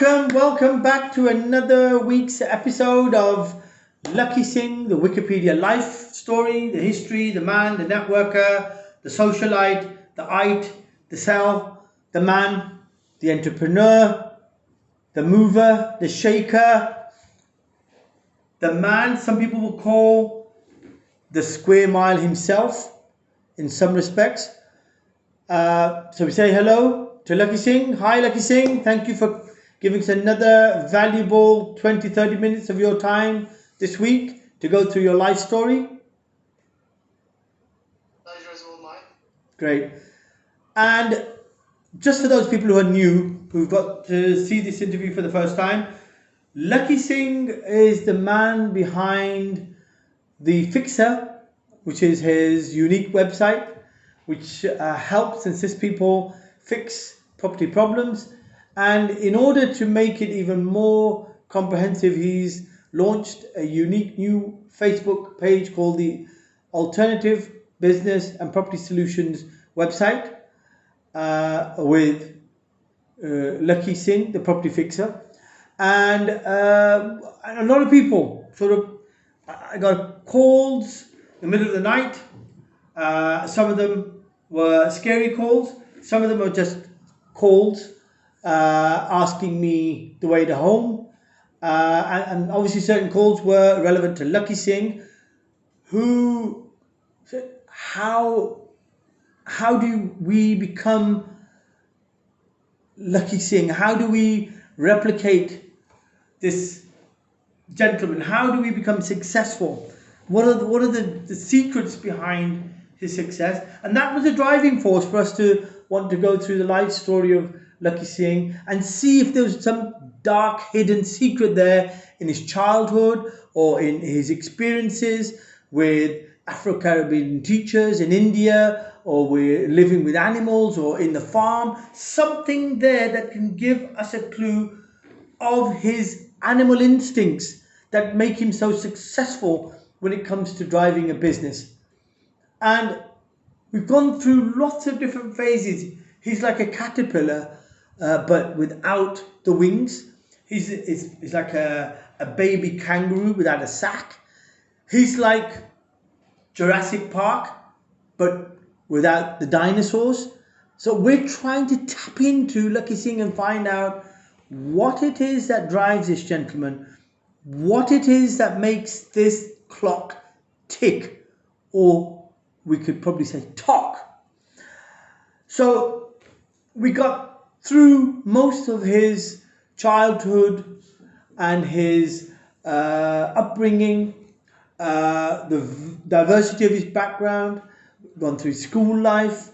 Welcome back to another week's episode of Lakhi Singh, the Wikipedia life story, the history, the man, the networker, the socialite, the ite, the cell, the man, the entrepreneur, the mover, the shaker, the man some people will call the square mile himself in some respects. So we say hello to Lakhi Singh. Hi Lakhi Singh, thank you for giving us another valuable 20-30 minutes of your time this week to go through your life story. Pleasure is all mine. Great. And just for those people who are new, who've got to see this interview for the first time, Lakhi Singh is the man behind the Fixer, which is his unique website, which helps and assists people fix property problems. And in order to make it even more comprehensive, he's launched a unique new Facebook page called the Alternative Business and Property Solutions website with Lakhi Singh, the property fixer. And a lot of people I got calls in the middle of the night. Some of them were scary calls. Some of them were just calls asking me the way to home. And obviously certain calls were relevant to Lakhi Singh, who said, how do we become Lakhi Singh? How do we replicate this gentleman? How do we become successful? What are the secrets behind his success? And that was a driving force for us to want to go through the life story of Lakhi Singh and see if there was some dark hidden secret there in his childhood or in his experiences with Afro-Caribbean teachers in India, or we're living with animals or in the farm. Something there that can give us a clue of his animal instincts that make him so successful when it comes to driving a business. And we've gone through lots of different phases. He's like a caterpillar, but without the wings. He's like a baby kangaroo without a sack. He's like Jurassic Park, but without the dinosaurs. So we're trying to tap into Lakhi Singh and find out what it is that drives this gentleman, what it is that makes this clock tick, or we could probably say talk. So we got through most of his childhood and his upbringing, the diversity of his background, gone through school life,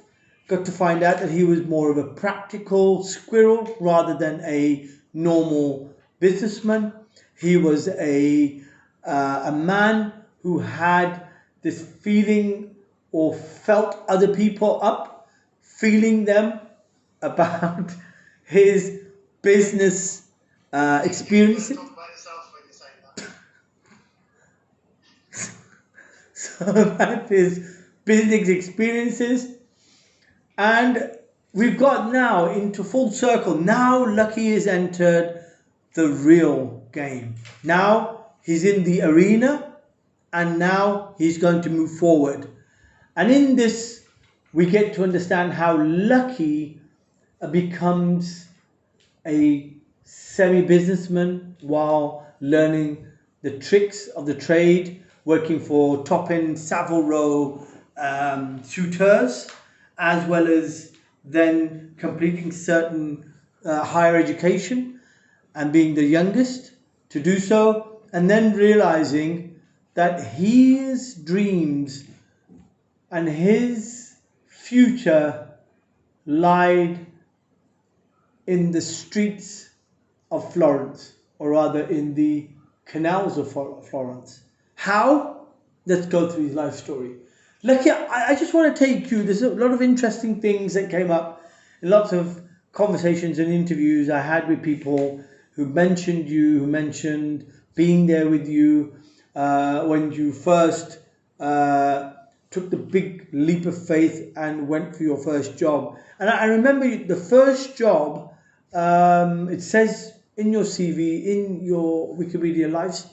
got to find out that he was more of a practical squirrel rather than a normal businessman. He was a man who had this feeling or felt other people up, feeling them about his business experiences. Talk about yourself when you say that. So that is business experiences. And we've got now into full circle. Now Lakhi has entered the real game. Now he's in the arena, and now he's going to move forward. And in this, we get to understand how Lakhi becomes a semi-businessman while learning the tricks of the trade, working for top-end Savile Row suitors, as well as then completing certain higher education and being the youngest to do so, and then realizing that his dreams and his future lied in the streets of Florence, or rather in the canals of Florence. How? Let's go through his life story. Lakhi, I just want to take you, there's a lot of interesting things that came up in lots of conversations and interviews I had with people who mentioned you, who mentioned being there with you when you first took the big leap of faith and went for your first job. And I remember the first job, it says in your CV, in your Wikipedia life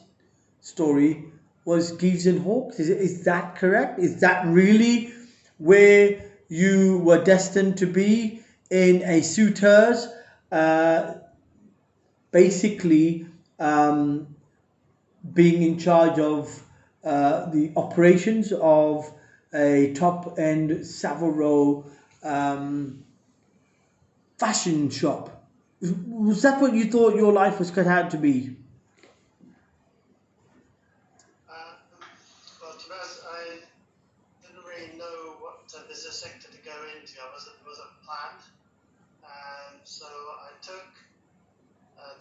story, was Geeves and Hawks. Is that correct? Is that really where you were destined to be in a suitors? Uh, basically, um, being in charge of the operations of a top end Savile Row um, fashion shop. Was that what you thought your life was cut out to be? Um, well, to be honest, I didn't really know what business sector to go into. It wasn't planned, and so I took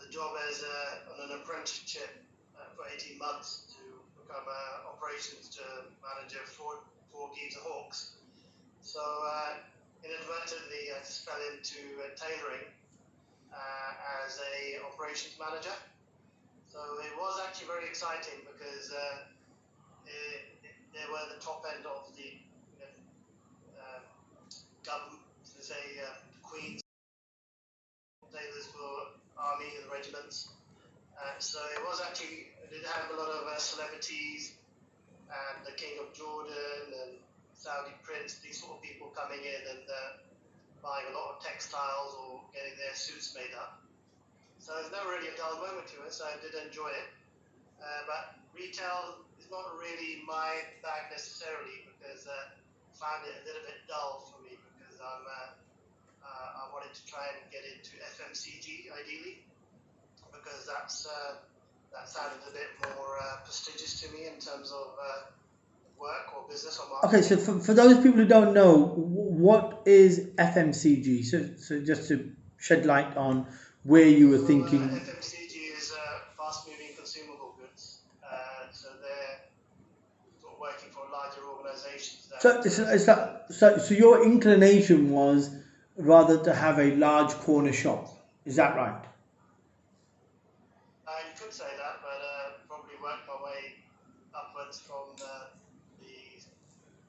the job as on an apprenticeship for 18 months to become operations manager for Geeves and Hawks. So inadvertently, I just fell into tailoring as a operations manager. So it was actually very exciting because they were the top end of the government, say Queen's tailors for army and regiments. So it was actually, it did have a lot of celebrities and the King of Jordan and Saudi Prince, these sort of people coming in and buying a lot of textiles or getting their suits made up. So there's never really a dull moment to it, so I did enjoy it. But retail is not really my bag necessarily because I found it a little bit dull for me because I wanted to try and get into FMCG ideally because that sounded a bit more prestigious to me in terms of work or business or Okay, marketing. so for those people who don't know, what is FMCG? So just to shed light on where you were So thinking. FMCG is fast-moving consumable goods. So they're sort of working for larger organisations that It's like, so your inclination was rather to have a large corner shop. Is that right? you could say that, but probably work my way upwards the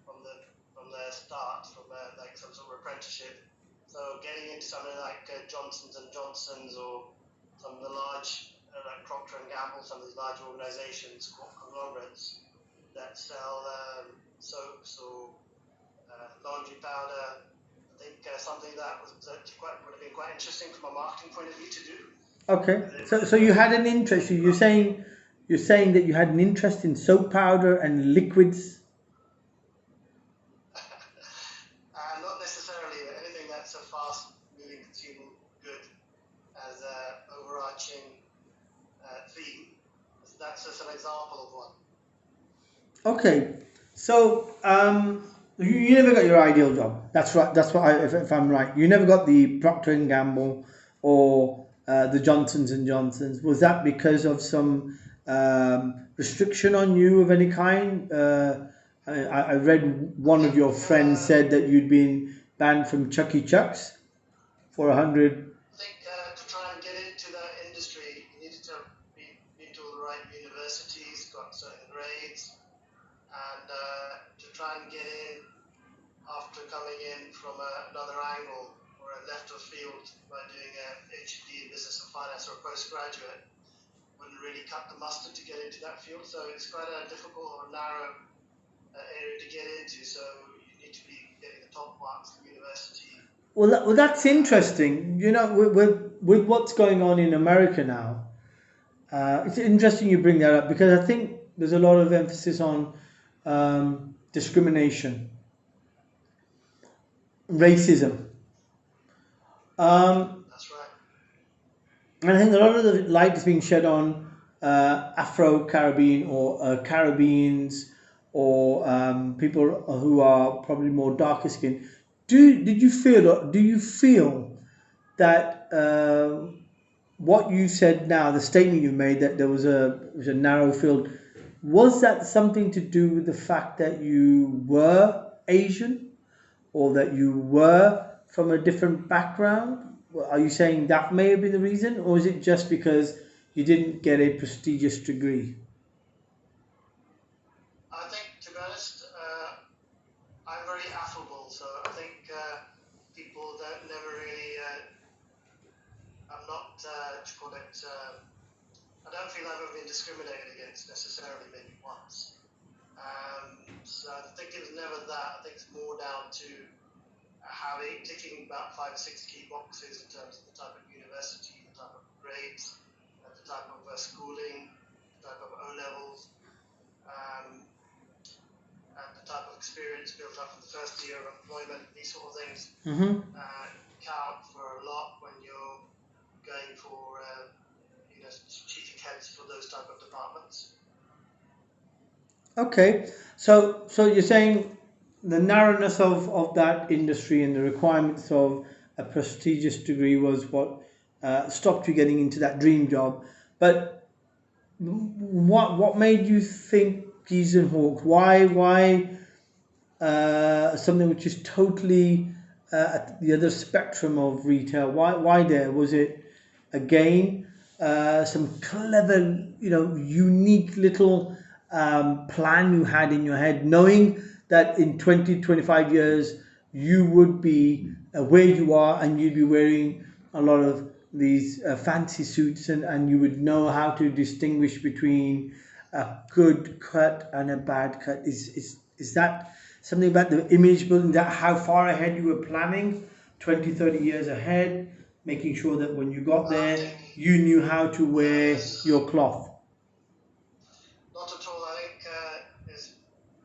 from the from the start, from like some sort of apprenticeship. So getting into something like Johnsons and Johnsons or some of the large like Procter and Gamble, some of these large organisations, conglomerates that sell soaps or laundry powder. I think something that was actually would have been quite interesting from a marketing point of view to do. Okay. It would So have, you had an interest. So you're saying that you had an interest in soap powder and liquids. not necessarily anything that's a fast-moving consumer good as an overarching theme. That's just an example of one. Okay. So you never got your ideal job. That's right. That's what if I'm right. You never got the Procter and Gamble or the Johnsons and Johnsons. Was that because of some restriction on you of any kind? I read I one of think your friends said that you'd been banned from Chucky Chucks for 100. to try and get into that industry, you needed to be to all the right universities, got certain grades, and to try and get in after coming in from another angle or a left of field by doing a PhD in business and finance or a postgraduate wouldn't really cut the mustard to get into that field. So it's quite a difficult or narrow area to get into. So you need to be getting the top marks from university. Well, that's interesting. You know, with what's going on in America now, it's interesting you bring that up because I think there's a lot of emphasis on discrimination, racism. Um, That's right. and I think a lot of the light is being shed on Afro Caribbean or Caribbeans or people who are probably more darker skinned. Did you feel or do you feel that what you said now, the statement you made that there was a narrow field, was that something to do with the fact that you were Asian or that you were from a different background? Are you saying that may have been the reason, or is it just because you didn't get a prestigious degree? I think, to be honest, I'm very affable, so I think people don't never really. I'm not, what you call it, I don't feel I've ever been discriminated against necessarily, maybe once. So I think it was never that. I think it's more down to ticking about 5 or 6 key boxes in terms of the type of university, the type of grades, the type of schooling, the type of O levels, and the type of experience built up in the first year of employment. These sort of things count for a lot when you're going for strategic heads for those type of departments. Okay, so you're saying the narrowness of that industry and the requirements of a prestigious degree was what stopped you getting into that dream job. But what made you think Geese and Hawks? Why something which is totally at the other spectrum of retail? Why there? Was it again some clever, unique little plan you had in your head, knowing that in 20-25 years you would be where you are and you'd be wearing a lot of these fancy suits, and you would know how to distinguish between a good cut and a bad cut? Is that something about the image building, that how far ahead you were planning, 20-30 years ahead, making sure that when you got there you knew how to wear your cloth? Not at all. I think it's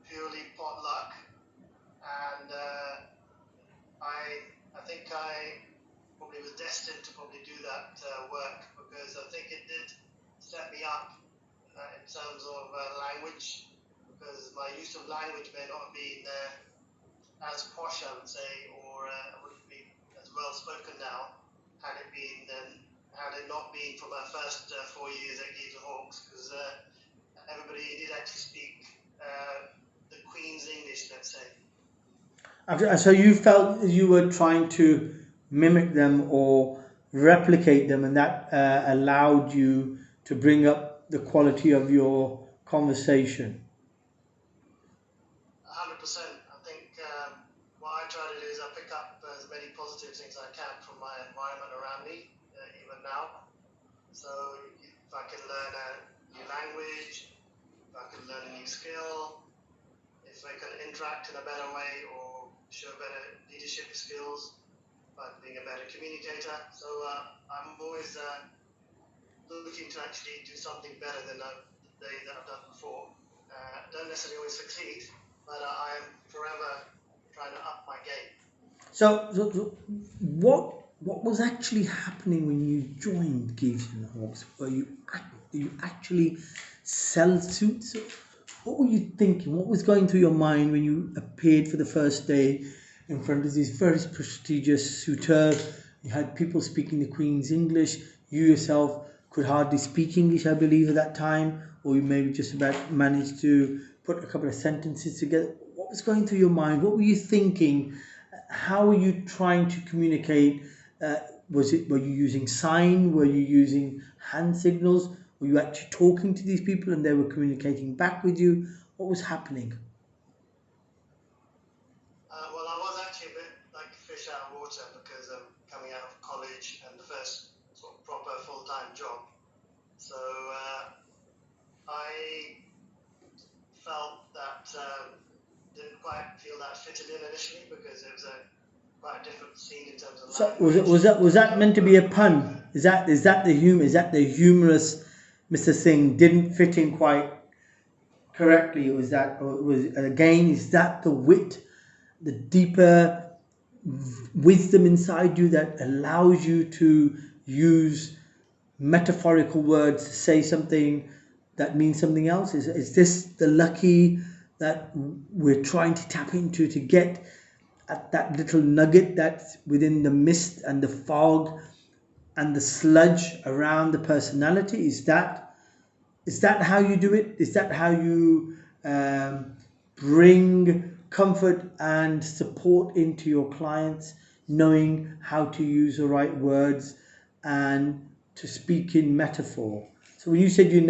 purely pot luck, and I think I probably was destined to probably do that work, because I think it did set me up in terms of language, because my use of language may not have been as posh, I would say, or wouldn't be as well spoken now had it not been for my first 4 years at Geese and Hawks, because everybody did actually speak the Queen's English, let's say. So you felt you were trying to mimic them or replicate them, and that allowed you to bring up the quality of your conversation. 100%. I think what I try to do is I pick up as many positive things I can from my environment around me, even now. So if I can learn a new language, if I can learn a new skill, if I can interact in a better way or show better leadership skills by being a better communicator. So I'm always looking to actually do something better than I've done before. Don't necessarily always succeed, but I am forever trying to up my game. So what was actually happening when you joined Geese and Hawks? Do you actually sell suits? What were you thinking? What was going through your mind when you appeared for the first day in front of these very prestigious suitors? You had people speaking the Queen's English. You yourself could hardly speak English, I believe, at that time, or you maybe just about managed to put a couple of sentences together. What was going through your mind? What were you thinking? How were you trying to communicate? Were you using sign? Were you using hand signals? Were you actually talking to these people and they were communicating back with you? What was happening? Well, I was actually a bit like a fish out of water, because I'm coming out of college and the first sort of proper full-time job. So I felt that didn't quite feel that fitted in initially, because it was quite a different scene in terms of So language. was that meant to be a pun? Is that the humor? Is that the humorous Mr. Singh didn't fit in quite correctly? Was that, or was again, is that the wit, the deeper wisdom inside you that allows you to use metaphorical words to say something that means something else? Is this the lucky that we're trying to tap into to get at that little nugget that's within the mist and the fog and the sludge around the personality? Is that how you do it? Is that how you bring comfort and support into your clients, knowing how to use the right words and to speak in metaphor? So when you said you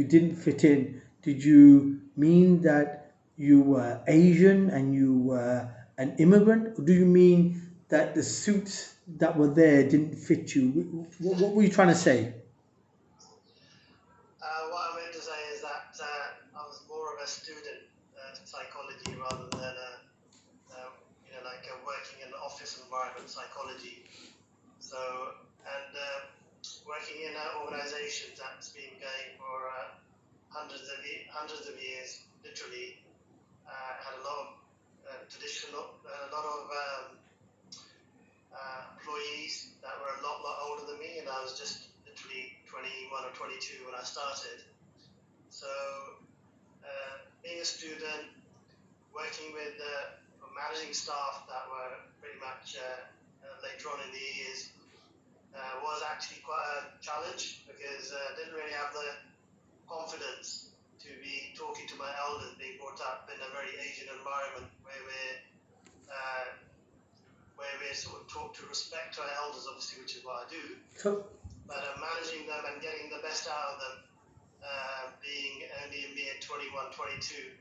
didn't fit in, did you mean that you were Asian and you were an immigrant, or do you mean that the suits that were there didn't fit you? What were you trying to say? confident psychology rather than like working in an office environment psychology. So, and working in an organization that's been going for hundreds of years, literally, had a lot of a lot of employees that were a lot older than me, and I was just literally 21 or 22 when I started. So, being a student, working with managing staff that were pretty much later on in the years was actually quite a challenge, because I didn't really have the confidence to be talking to my elders, being brought up in a very Asian environment where we're sort of taught to respect our elders, obviously, which is what I do. So, but managing them and getting the best out of them, being only a mere 21, 22,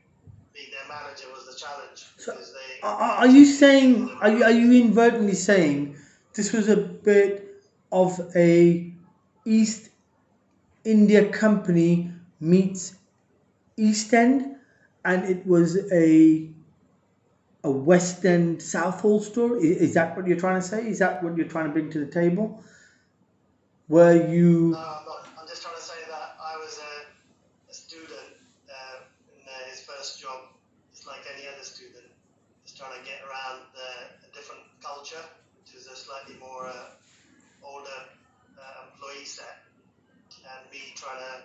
being their manager was the challenge. so Because are you saying, are you inadvertently saying this was a bit of a East India Company meets East End, and it was a West End Southall story? Is that what you're trying to say? Is that what you're trying to bring to the table? Were you? No, I'm not. I'm just trying to say that I was a student in his first job, just like any other student, just trying to get around a different culture, which is a slightly more older employee set, and me trying to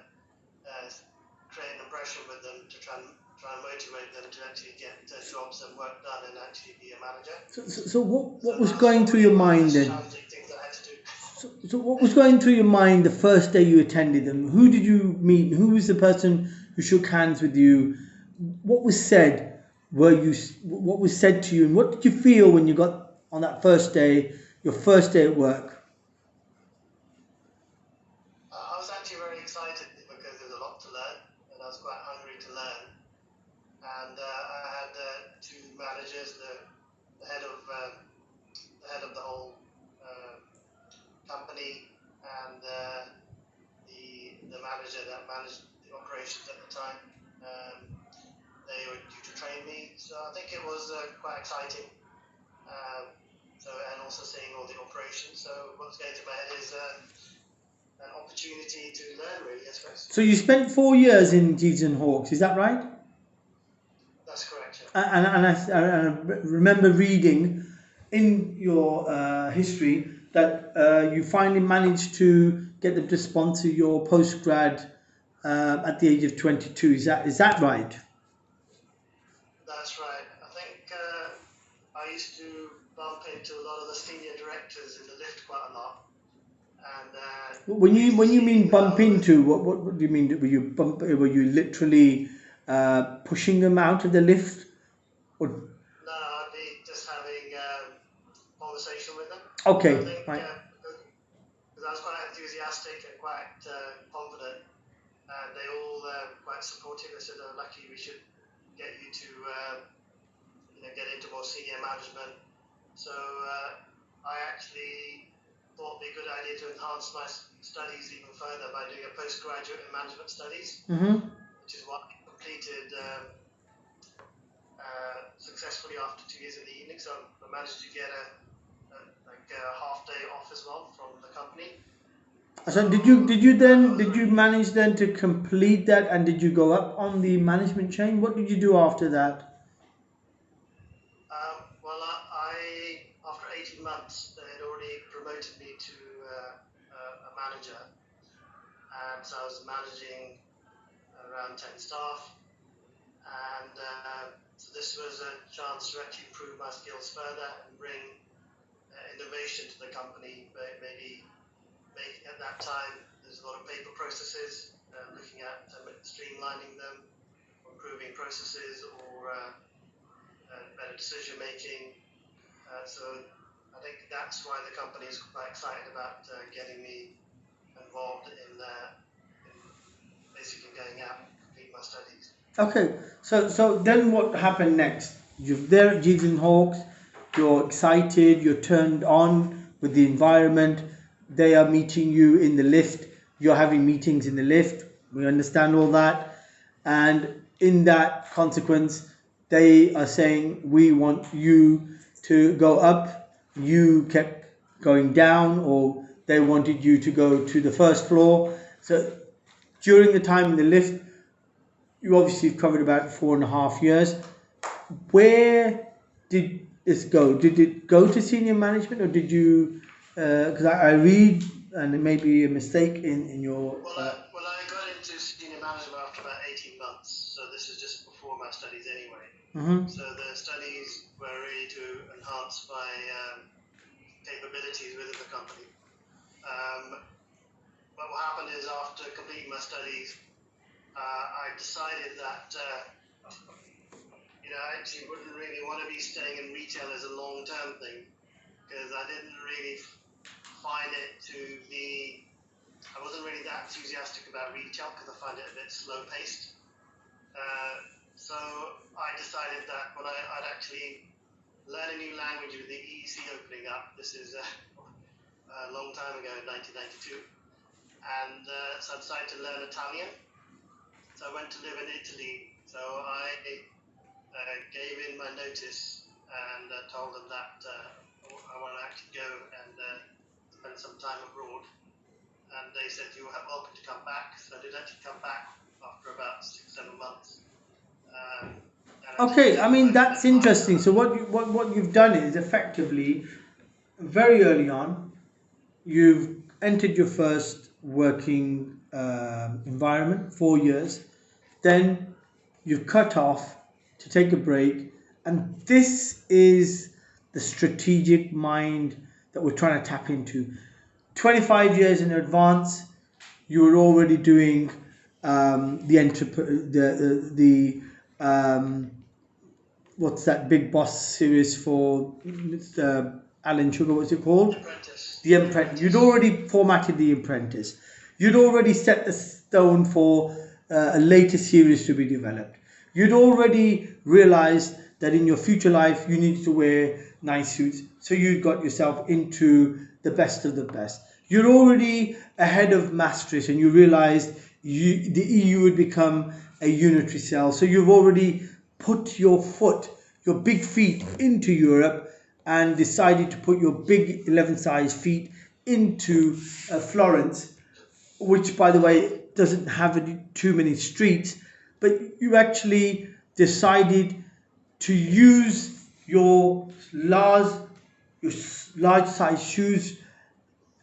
create an impression with them to try and motivate them to actually get jobs and work done and actually be a manager. So what was going through your mind then? Challenging things I had to do. So what was going through your mind the first day you attended them? Who did you meet? Who was the person who shook hands with you? What was said? What was said to you, and what did you feel when you got on that first day, your first day at work? I was actually very excited because there's a lot to learn, and I was quite hungry to learn. And I had two managers, the head of the whole company, and the manager that managed the operations at the time. They were due to train me, so I think it was quite exciting. And also seeing all the operations. So what's going through my head is an opportunity to learn, really, I suppose. So you spent 4 years in Jeeves and Hawkes, is that right? That's correct. Yeah. And I remember reading in your history that you finally managed to get them to sponsor your postgrad at the age of 22. Is that right? That's right. I think I used to bump into a lot of the senior directors in the lift quite a lot. And When you mean bump into, what do you mean? Were you literally pushing them out of the lift? Or? No, I'd be just having conversation with them. Okay, I think, right. because I was quite enthusiastic and quite confident, and they all quite supportive. They said, "Lucky, we should get you to get into more senior management." So I actually thought it'd be a good idea to enhance my studies even further by doing a postgraduate in management studies, Mm-hmm. which is what I completed successfully after 2 years in the evening. So I managed to get a half day off as well from the company. So did you manage then to complete that, and did you go up on the management chain? What did you do after that? Well, I after 18 months, they had already promoted me to a manager, and so I was managing around 10 staff, and so this was a chance to actually improve my skills further and bring innovation to the company. Maybe at that time there's a lot of paper processes, looking at streamlining them, improving processes, or better decision making. So I think that's why the company is quite excited about getting me involved in basically going out and complete my studies. Okay, so then what happened next? You're there at Jeeves and Hawkes, you're excited, you're turned on with the environment, they are meeting you in the lift, you're having meetings in the lift, we understand all that, and in that consequence, they are saying, we want you to go up. You kept going down, or they wanted you to go to the first floor. So during the time in the lift, you obviously covered about 4.5 years. Where did this go? Did it go to senior management, or did you? Because I read, and it may be a mistake in your. Well, I got into senior management after about 18 months, so this is just before my studies anyway. Mhm. So the studies were really to enhance my capabilities within the company. But what happened is, after completing my studies, I decided that I actually wouldn't really want to be staying in retail as a long-term thing, because I didn't really find it to be. I wasn't really that enthusiastic about retail because I find it a bit slow-paced. So I decided that I'd actually learn a new language with the EEC opening up. This is a long time ago, in 1992, and so I decided to learn Italian. So I went to live in Italy. So I gave in my notice and told them that I want to actually go and spend some time abroad. And they said, you are welcome to come back. So I did actually come back after about 6-7 months. Okay, I mean that's interesting. So what you've done is effectively very early on, you've entered your first working environment, 4 years. Then you've cut off to take a break, and this is the strategic mind that we're trying to tap into. 25 years in advance, you were already doing the what's that Big Boss series for Mr. Alan Sugar? What's it called? Apprentice. The Apprentice. You'd already formatted The Apprentice. You'd already set the stone for a later series to be developed. You'd already realized that in your future life you needed to wear nice suits, so you got yourself into the best of the best. You're already ahead of Maastricht, and you realized the EU would become a unitary cell. So you've already put your big feet into Europe, and decided to put your big 11 size feet into Florence, which, by the way, doesn't have too many streets, but you actually decided to use your large size shoes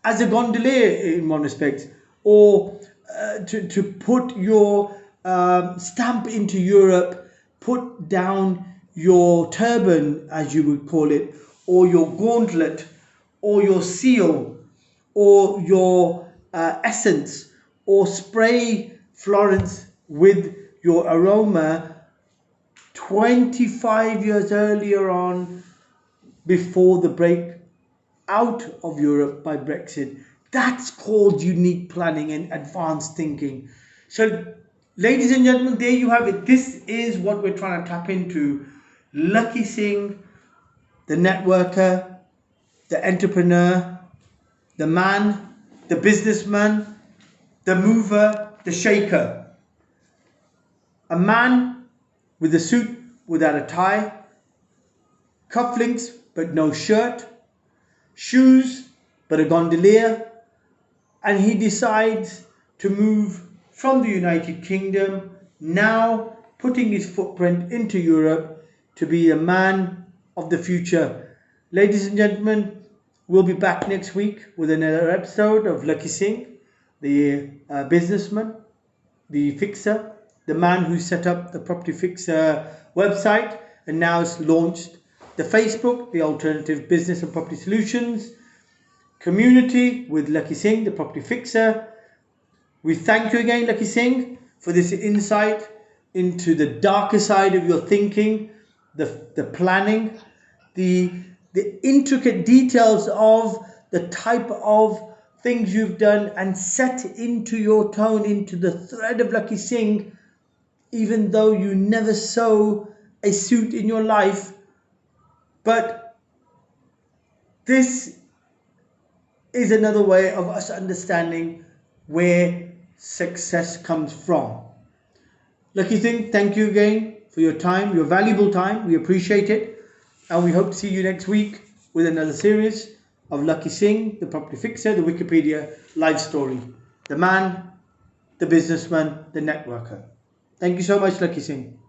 as a gondolier in one respect, or to put your stamp into Europe, put down your turban, as you would call it, or your gauntlet, or your seal, or your essence, or spray Florence with your aroma 25 years earlier on, before the break out of Europe by Brexit. That's called unique planning and advanced thinking. So, ladies and gentlemen, there you have it. This is what we're trying to tap into. Lakhi Singh, the networker, the entrepreneur, the man, the businessman, the mover, the shaker. A man with a suit without a tie, cufflinks but no shirt, shoes but a gondolier, and he decides to move from the United Kingdom, now putting his footprint into Europe, to be a man of the future. Ladies and gentlemen, we'll be back next week with another episode of Lakhi Singh, the businessman, the fixer, the man who set up the Property Fixer website and now has launched the Facebook, the Alternative Business and Property Solutions community with Lakhi Singh, the Property Fixer. We thank you again, Lakhi Singh, for this insight into the darker side of your thinking, the planning, the intricate details of the type of things you've done, and set into your tone, into the thread of Lakhi Singh, even though you never saw a suit in your life. But this is another way of us understanding where success comes from. Lucky Singh, thank you again for your time, your valuable time. We appreciate it. And we hope to see you next week with another series of Lakhi Singh, the property fixer, the Wikipedia life story. The man, the businessman, the networker. Thank you so much, Lakhi Singh.